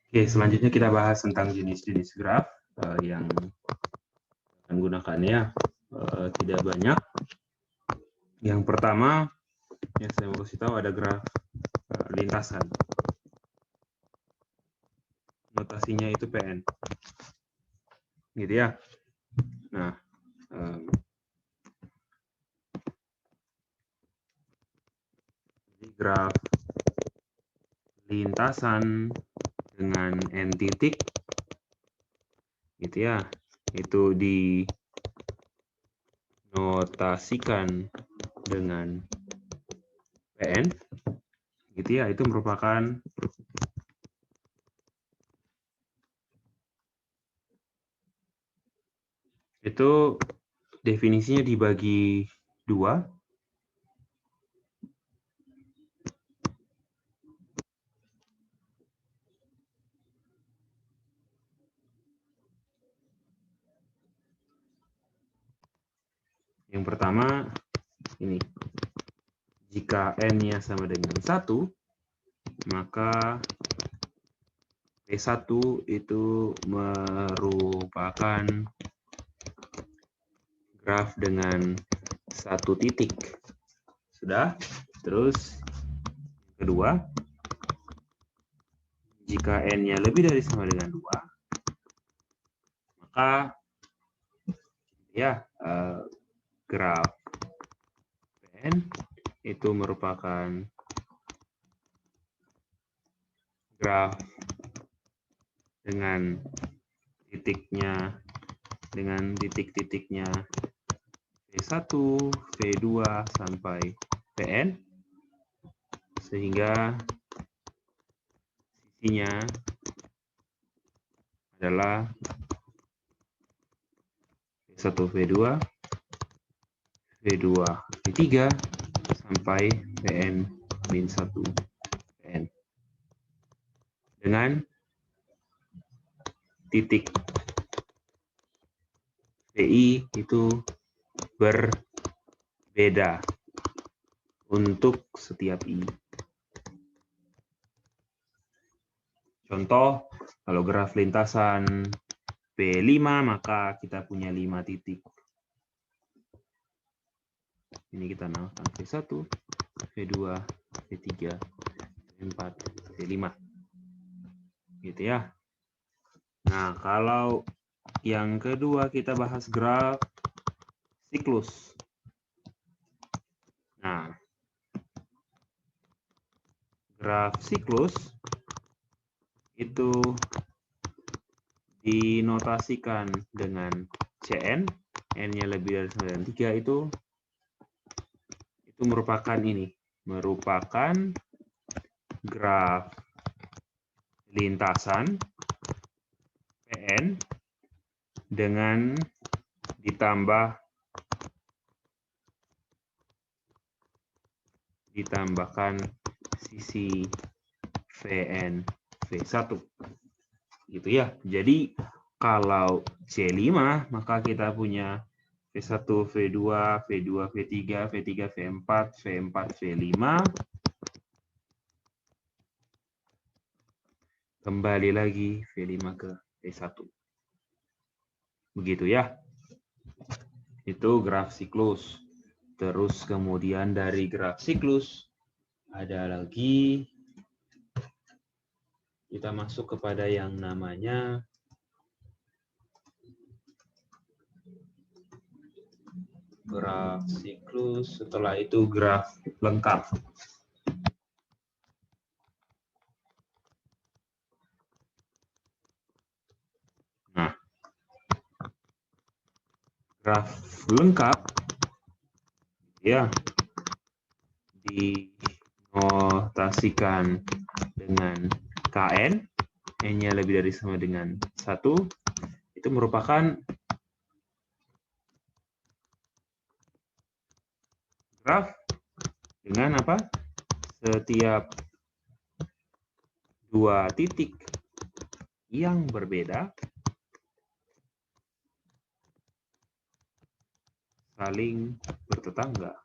Oke, selanjutnya kita bahas tentang jenis-jenis graf yang akan gunakannya tidak banyak. Yang pertama yang saya mau kasih tahu ada graf lintasan. Notasinya itu PN. Gitu ya. Nah, graf lintasan dengan N titik gitu ya, itu dinotasikan dengan PN gitu ya, itu merupakan itu definisinya dibagi dua. Yang pertama ini, jika N-nya sama dengan 1, maka P1 itu merupakan graf dengan satu titik. Sudah? Terus kedua, jika N-nya lebih dari sama dengan 2, maka ya graf PN itu merupakan graf dengan titiknya, dengan titik-titiknya V1, V2 sampai Pn, sehingga sisinya adalah V1, V2, V2, V3 sampai Pn-1 Pn. Dengan titik VI itu berbeda untuk setiap I. Contoh, kalau graf lintasan P5, maka kita punya 5 titik. Ini kita namakan V1, V2, V3, V4, V5. Gitu ya. Nah, kalau yang kedua kita bahas graf siklus. Nah, graf siklus itu dinotasikan dengan Cn, N-nya lebih dari 93 itu merupakan ini, merupakan graf lintasan Pn dengan ditambahkan sisi Vn V1 gitu ya. Jadi kalau C5 maka kita punya V1, V2, V2, V3, V3, V4, V4, V5. Kembali lagi V5 ke V1. Begitu ya. Itu graf siklus. Terus kemudian dari graf siklus ada lagi kita masuk kepada yang namanya graf siklus, setelah itu graf lengkap. Nah, graf lengkap ya dinotasikan dengan Kn, N-nya lebih dari sama dengan 1, itu merupakan graf dengan apa? Setiap dua titik yang berbeda saling bertetangga.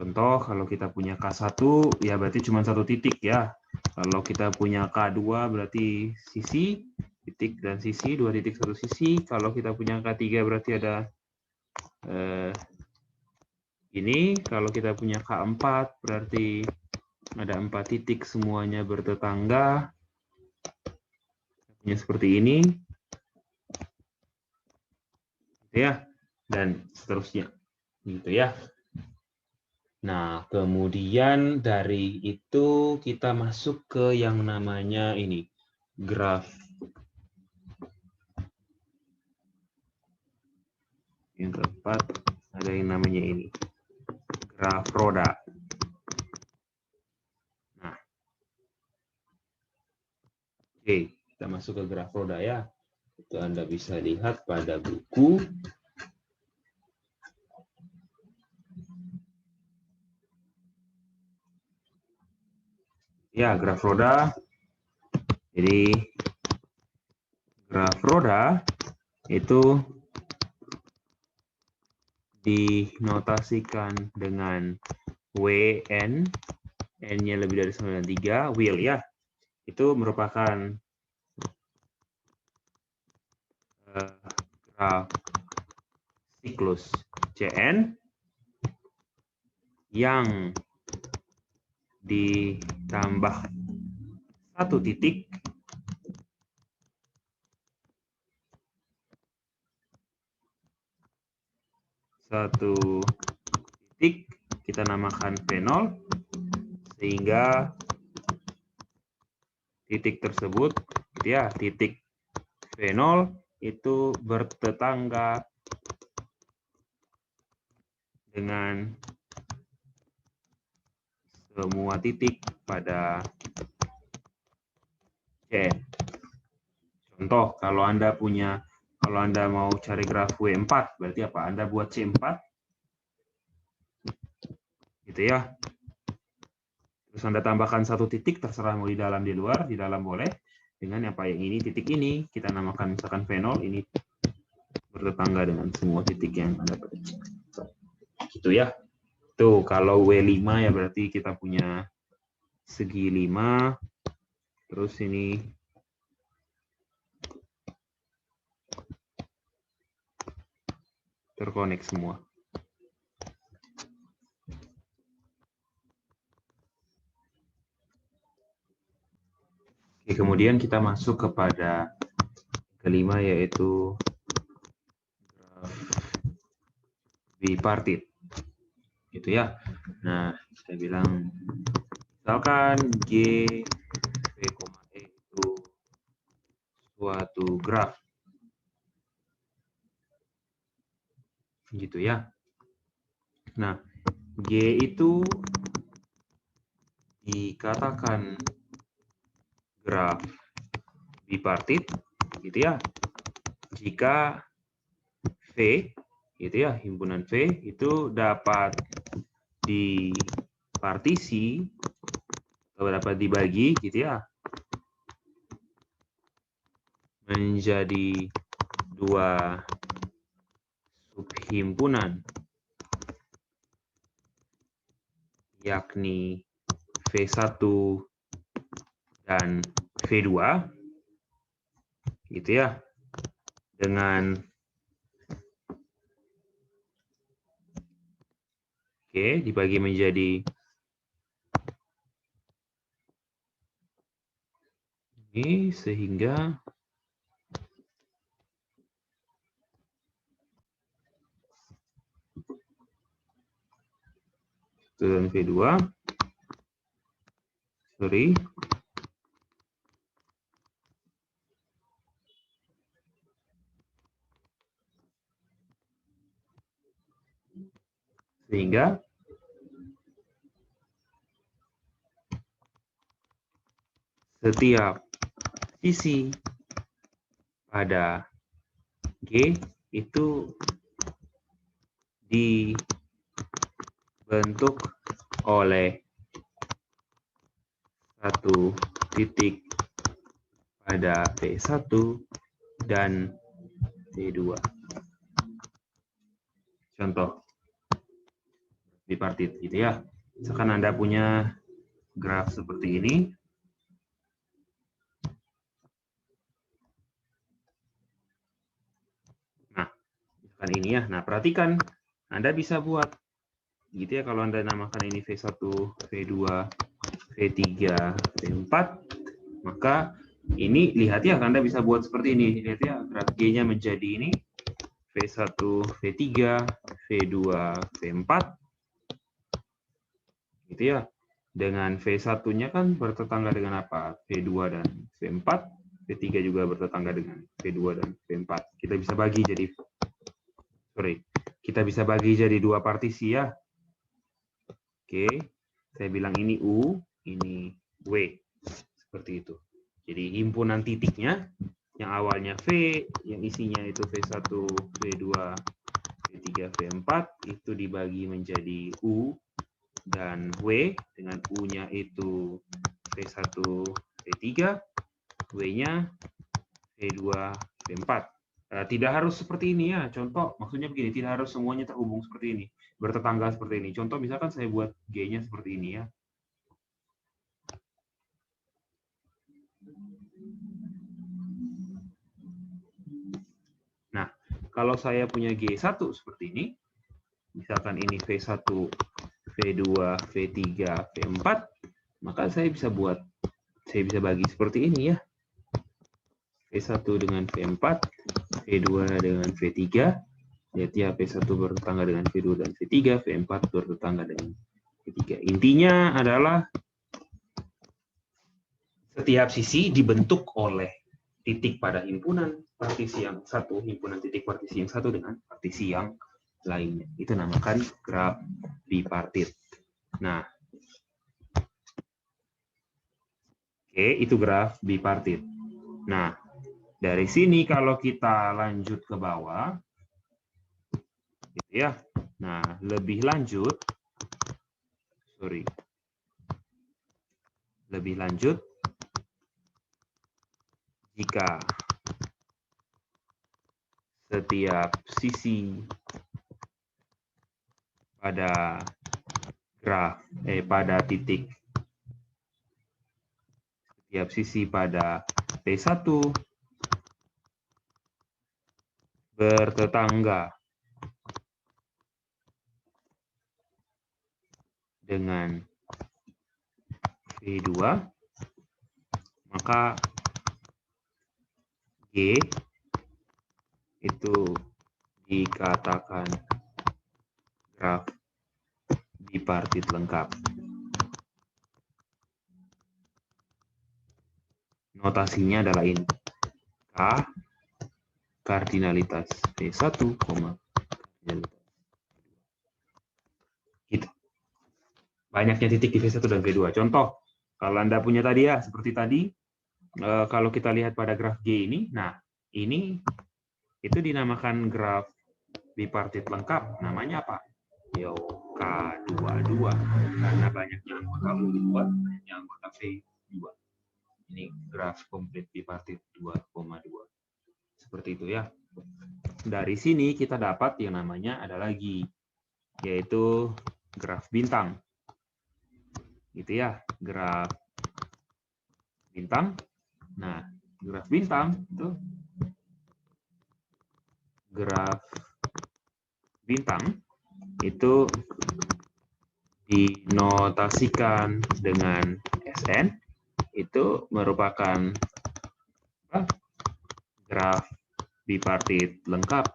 Contoh, kalau kita punya K1, ya berarti cuma satu titik ya. Kalau kita punya K2, berarti sisi, titik dan sisi, 2 titik, 1 sisi. Kalau kita punya K3, berarti ada ini. Kalau kita punya K4, berarti ada 4 titik, semuanya bertetangga. Punya seperti ini. Gitu ya. Dan seterusnya. Gitu ya. Nah, kemudian dari itu kita masuk ke yang namanya ini, graf. Yang keempat, ada yang namanya ini, graf roda. Nah, oke, kita masuk ke graf roda ya. Itu Anda bisa lihat pada buku. Ya, graf roda. Jadi, graf roda itu dinotasikan dengan WN, N-nya lebih dari 93, will ya. Itu merupakan graf siklus Cn yang ditambah satu titik kita namakan V0, sehingga titik tersebut ya, titik V0 itu bertetangga dengan semua titik pada Cn. Contoh, kalau Anda mau cari graf W4, berarti apa? Anda buat C4, gitu ya. Terus Anda tambahkan satu titik, terserah mau di dalam, di luar, di dalam boleh. Dengan apa yang ini, titik ini, kita namakan misalkan V0, ini bertetangga dengan semua titik yang Anda prediksi. Gitu ya. Tuh, kalau W5 ya berarti kita punya segi 5, terus ini terkonek semua. Oke, kemudian kita masuk kepada kelima, yaitu graf bipartit. Gitu ya. Nah, saya bilang misalkan G, V, E itu suatu graf. Gitu ya. Nah, G itu dikatakan graf bipartit, gitu ya, jika V, gitu ya, himpunan V itu dapat dipartisi atau dapat dibagi, gitu ya, menjadi dua subhimpunan, yakni V1 dan V2, gitu ya, dengan dibagi menjadi ini, sehingga dan V2, sorry, sehingga setiap sisi pada G itu dibentuk oleh satu titik pada V1 dan V2. Contoh, bipartit gitu ya. Misalkan Anda punya graf seperti ini. Nah, misalkan ini ya. Nah, perhatikan Anda bisa buat gitu ya, kalau Anda namakan ini V1, V2, V3, V4, maka ini lihat ya, Anda bisa buat seperti ini. Lihat ya, graf G-nya menjadi ini V1, V3, V2, V4 gitu ya. Dengan V1-nya kan bertetangga dengan apa? V2 dan V4. V3 juga bertetangga dengan V2 dan V4. Kita bisa bagi jadi dua partisi ya. Oke, saya bilang ini U, ini W. Seperti itu. Jadi himpunan titiknya yang awalnya V, yang isinya itu V1, V2, V3, V4 itu dibagi menjadi U dan W, dengan U-nya itu V1, V3, W-nya V2, V4. Tidak harus seperti ini ya, contoh maksudnya begini, tidak harus semuanya terhubung seperti ini, bertetangga seperti ini. Contoh misalkan saya buat G-nya seperti ini ya. Nah, kalau saya punya G1 seperti ini, misalkan ini V1, V2, V3, V4, maka saya bisa bagi seperti ini ya. V1 dengan V4, V2 dengan V3, lihat ya, V1 bertetangga dengan V2 dan V3, V4 bertetangga dengan V3. Intinya adalah setiap sisi dibentuk oleh titik pada himpunan partisi yang satu, himpunan titik partisi yang satu dengan partisi yang lainnya. Itu namakan graf bipartit. Nah, oke, itu graf bipartit. Nah, dari sini kalau kita lanjut ke bawah, gitu ya. Nah, lebih lanjut, jika setiap sisi pada graf, pada titik, setiap sisi pada P1 bertetangga dengan V2, maka G itu dikatakan graf bipartit lengkap. Notasinya adalah ini. K kardinalitas P1, kardinalitas. Gitu. Banyaknya titik di V1 dan V2. Contoh, kalau Anda punya tadi ya, seperti tadi, kalau kita lihat pada graf G ini, nah ini itu dinamakan graf bipartit lengkap. Namanya apa? Yo, K22. Karena banyaknya anggota U2, banyaknya anggota V2. Ini graf komplit bipartit 2,2. Seperti itu ya. Dari sini kita dapat yang namanya ada lagi, yaitu graf bintang. Gitu ya, graf bintang. Nah, graf bintang itu dinotasikan dengan SN, itu merupakan graf bipartit lengkap.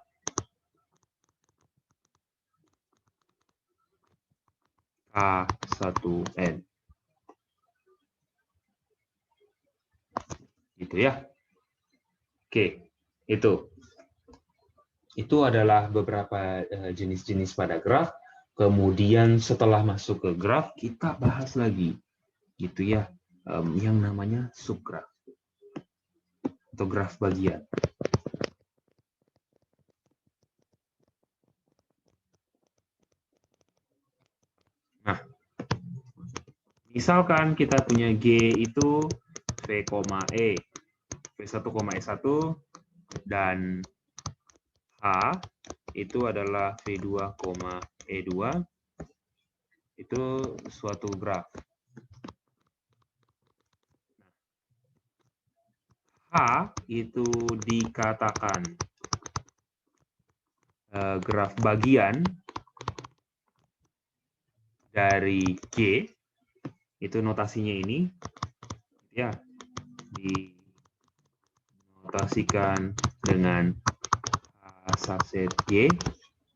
K1N. Gitu ya. Oke, itu adalah beberapa jenis-jenis pada graf. Kemudian setelah masuk ke graf, kita bahas lagi, gitu ya, yang namanya subgraf atau graf bagian. Nah, misalkan kita punya G itu V, E, V1,E1, dan H itu adalah V2,E2, itu suatu graf. H itu dikatakan graf bagian dari G, itu notasinya ini, ya, dinotasikan dengan H subset G,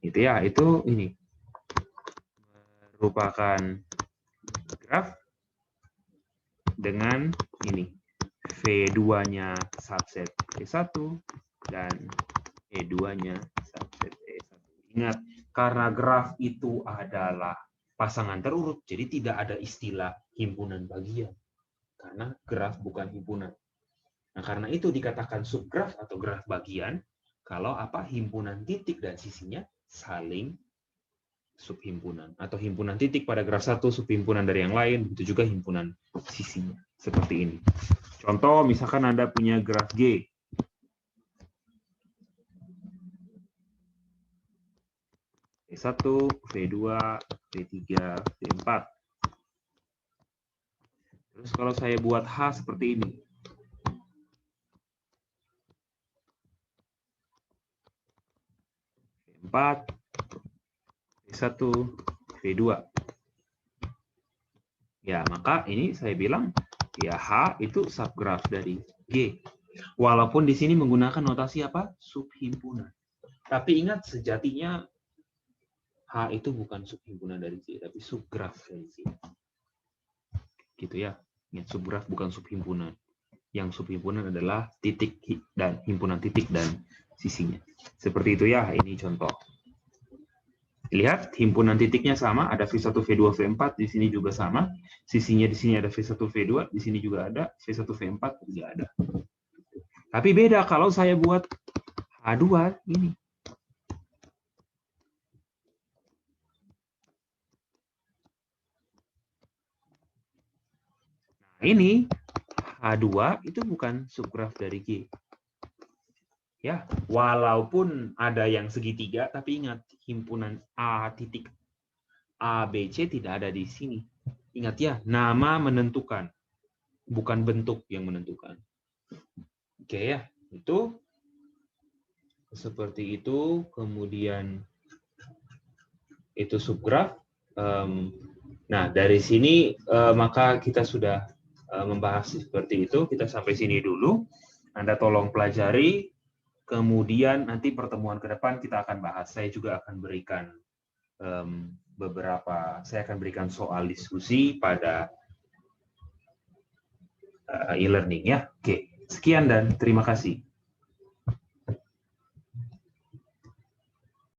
itu ya, itu ini merupakan graf dengan ini V2-nya subset E1 dan E2-nya subset E1. Ingat, karena graf itu adalah pasangan terurut, jadi tidak ada istilah himpunan bagian. Karena graf bukan himpunan. Nah, karena itu dikatakan subgraf atau graf bagian, kalau apa himpunan titik dan sisinya saling subhimpunan. Atau himpunan titik pada graf satu subhimpunan dari yang lain, itu juga himpunan sisinya. Seperti ini. Contoh, misalkan Anda punya graf G. V1, V2, V3, V4. Terus kalau saya buat H seperti ini. V4, V1, V2. Ya, maka ini saya bilang, ya H itu subgraf dari G. Walaupun di sini menggunakan notasi apa? Subhimpunan. Tapi ingat, sejatinya H itu bukan subhimpunan dari G, tapi subgraf dari G. Gitu ya. Ingat, subgraf bukan subhimpunan. Yang subhimpunan adalah titik dan himpunan titik dan sisinya. Seperti itu ya, ini contoh. Lihat, himpunan titiknya sama, ada V1, V2, V4, di sini juga sama. Sisinya di sini ada V1, V2, di sini juga ada, V1, V4 juga ada. Tapi beda kalau saya buat H2 ini. Nah, ini H2 itu bukan subgraf dari G. Ya, walaupun ada yang segitiga, tapi ingat himpunan A titik A, B, C tidak ada di sini. Ingat ya, nama menentukan, bukan bentuk yang menentukan. Oke ya, itu seperti itu. Kemudian itu subgraf. Nah, dari sini maka kita sudah membahas seperti itu. Kita sampai sini dulu. Anda tolong pelajari. Kemudian nanti pertemuan ke depan kita akan bahas. Saya juga akan berikan saya akan berikan soal diskusi pada e-learning ya. Oke, sekian dan terima kasih.